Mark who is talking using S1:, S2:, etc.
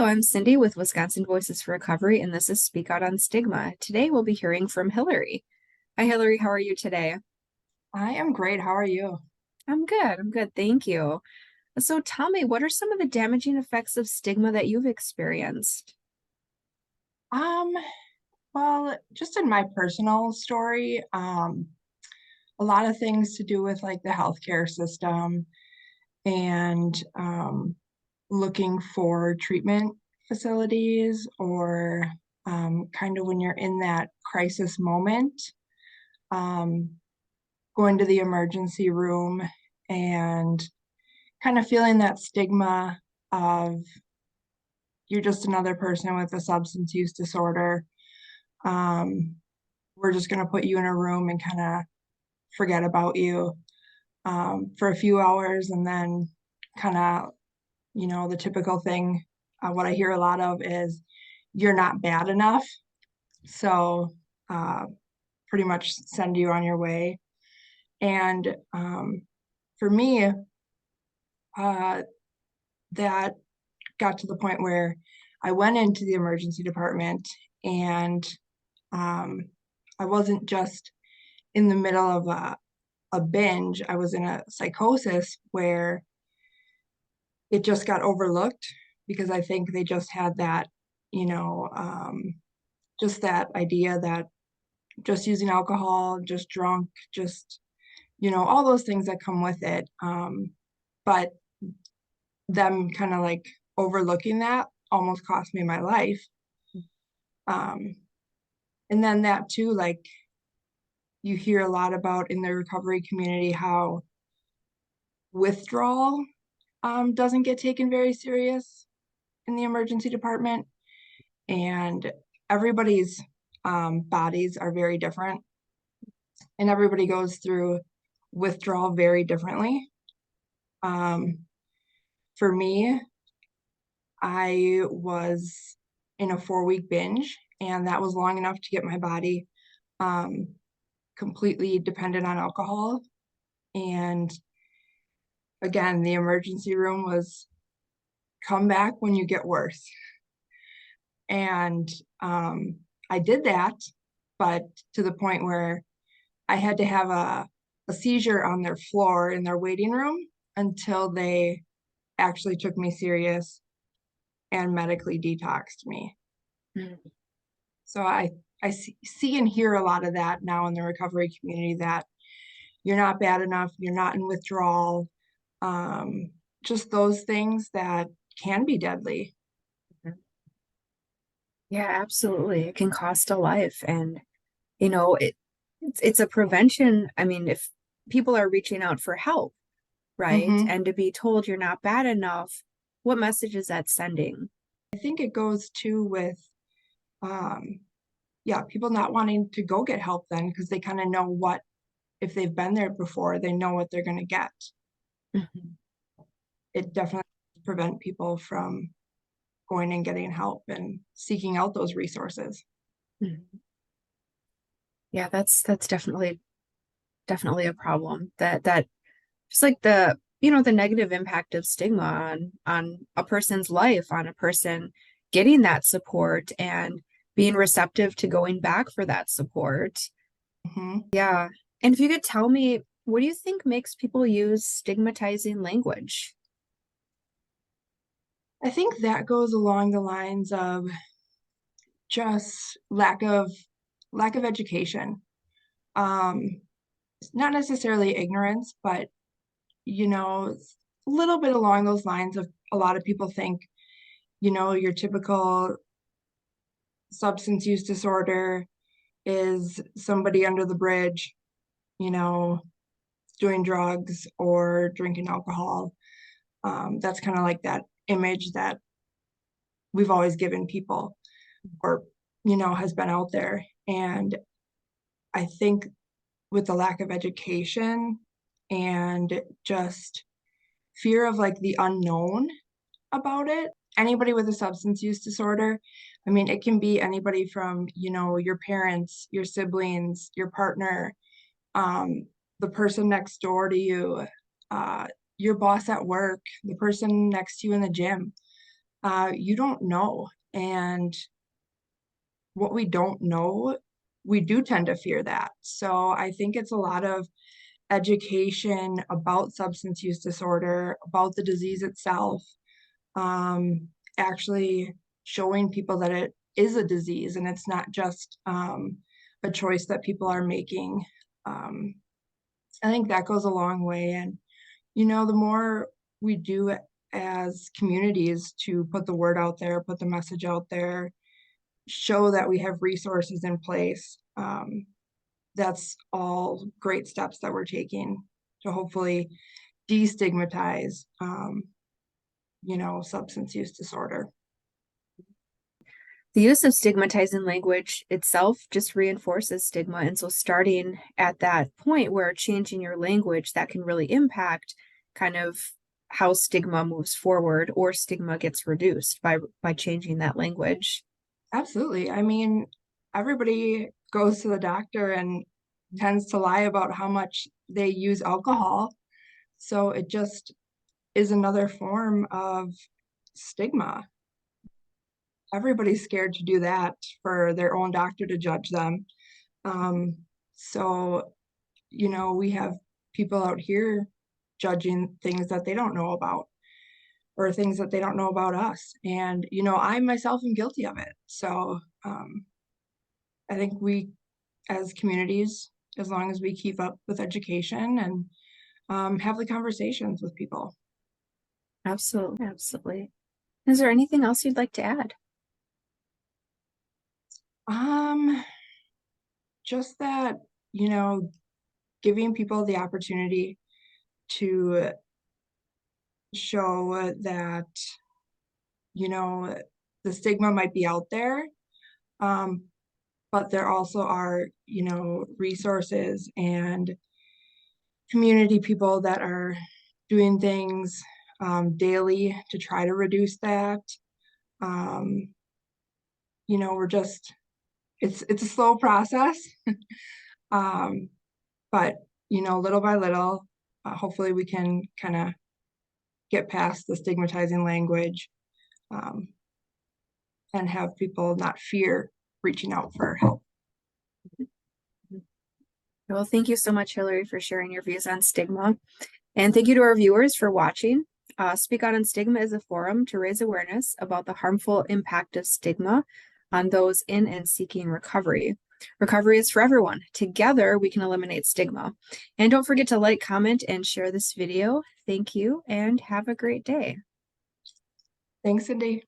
S1: Hello, I'm Cindy with Wisconsin Voices for Recovery, and this is Speak Out on Stigma. Today we'll be hearing from Hillary. Hi, Hillary. How are you today?
S2: I am great. How are you?
S1: I'm good. I'm good. Thank you. So tell me, what are some of the damaging effects of stigma that you've experienced?
S2: Um, well, just in my personal story, a lot of things to do with like the healthcare system and looking for treatment facilities or kind of when you're in that crisis moment, um, going to the emergency room and kind of feeling that stigma of you're just another person with a substance use disorder. Um, we're just going to put you in a room and kind of forget about you for a few hours. And then, kind of, the typical thing, what I hear a lot of is you're not bad enough. So, uh, pretty much send you on your way. And for me, uh, that got to the point where I went into the emergency department and um, I wasn't just in the middle of a binge. I was in a psychosis where it just got overlooked because I think they just had that, you know, um, just that idea that just using alcohol, just drunk, just, all those things that come with it. But them kind of like overlooking that almost cost me my life. Um, and then that too, like you hear a lot about in the recovery community how withdrawal doesn't get taken very serious in the emergency department, and everybody's bodies are very different, and everybody goes through withdrawal very differently. Um, for me, I was in a 4-week binge, and that was long enough to get my body um, completely dependent on alcohol. And again, the emergency room was come back when you get worse. And um, I did that, but to the point where I had to have a seizure on their floor in their waiting room until they actually took me serious and medically detoxed me.
S1: Mm.
S2: So I see and hear a lot of that now in the recovery community that you're not bad enough, you're not in withdrawal, um, just those things that can be deadly.
S1: Yeah, absolutely. It can cost a life, and it's a prevention. I mean, if people are reaching out for help, right,
S2: Hmm.
S1: and to be told you're not bad enough, what message is that sending?
S2: I think it goes too with um, yeah, people not wanting to go get help then because they kind of know what, if they've been there before, they know what they're going to get.
S1: Mhm.
S2: It definitely prevent people from going and getting help and seeking out those resources.
S1: Mhm. Yeah, that's definitely a problem. That just like the negative impact of stigma on a person's life, on a person getting that support and being receptive to going back for that support.
S2: Hmm.
S1: Yeah. And if you could tell me, what do you think makes people use stigmatizing language?
S2: I think that goes along the lines of just lack of education. Um, Not necessarily ignorance, but a little bit along those lines of a lot of people think, your typical substance use disorder is somebody under the bridge, you know, doing drugs or drinking alcohol. That's kind of like that image that we've always given people or, has been out there. And I think with the lack of education and just fear of like the unknown about it, anybody with a substance use disorder, I mean, it can be anybody from, your parents, your siblings, your partner, um, the person next door to you, uh, your boss at work, the person next to you in the gym. You don't know. And what we don't know, we do tend to fear that. So I think it's a lot of education about substance use disorder, about the disease itself, um, actually showing people that it is a disease and it's not just a choice that people are making. Um, I think that goes a long way. And, the more we do as communities to put the word out there, put the message out there, show that we have resources in place, that's all great steps that we're taking to hopefully destigmatize, substance use disorder.
S1: The use of stigmatizing language itself just reinforces stigma. And so starting at that point where changing your language, that can really impact kind of how stigma moves forward or stigma gets reduced by changing that language.
S2: Absolutely. I mean, everybody goes to the doctor and tends to lie about how much they use alcohol. So it just is another form of stigma. Everybody's scared to do that for their own doctor to judge them. Um, so, we have people out here judging things that they don't know about or things that they don't know about us. And, I myself am guilty of it. So I think we, as communities, as long as we keep up with education and have the conversations with people.
S1: Absolutely. Absolutely. Is there anything else you'd like to add?
S2: Um, just that, you know, giving people the opportunity to show that, you know, the stigma might be out there, um, but there also are, resources and community people that are doing things daily to try to reduce that. Um, we're just it's a slow process, um, but little by little, hopefully we can kind of get past the stigmatizing language, um, and have people not fear reaching out for help.
S1: Well, thank you so much, Hillary, for sharing your views on stigma. And thank you to our viewers for watching. Speak Out on Stigma is a forum to raise awareness about the harmful impact of stigma on those in and seeking recovery. Recovery is for everyone. Together, we can eliminate stigma. And don't forget to like, comment, and share this video. Thank you, and have a great day.
S2: Thanks, Cindy.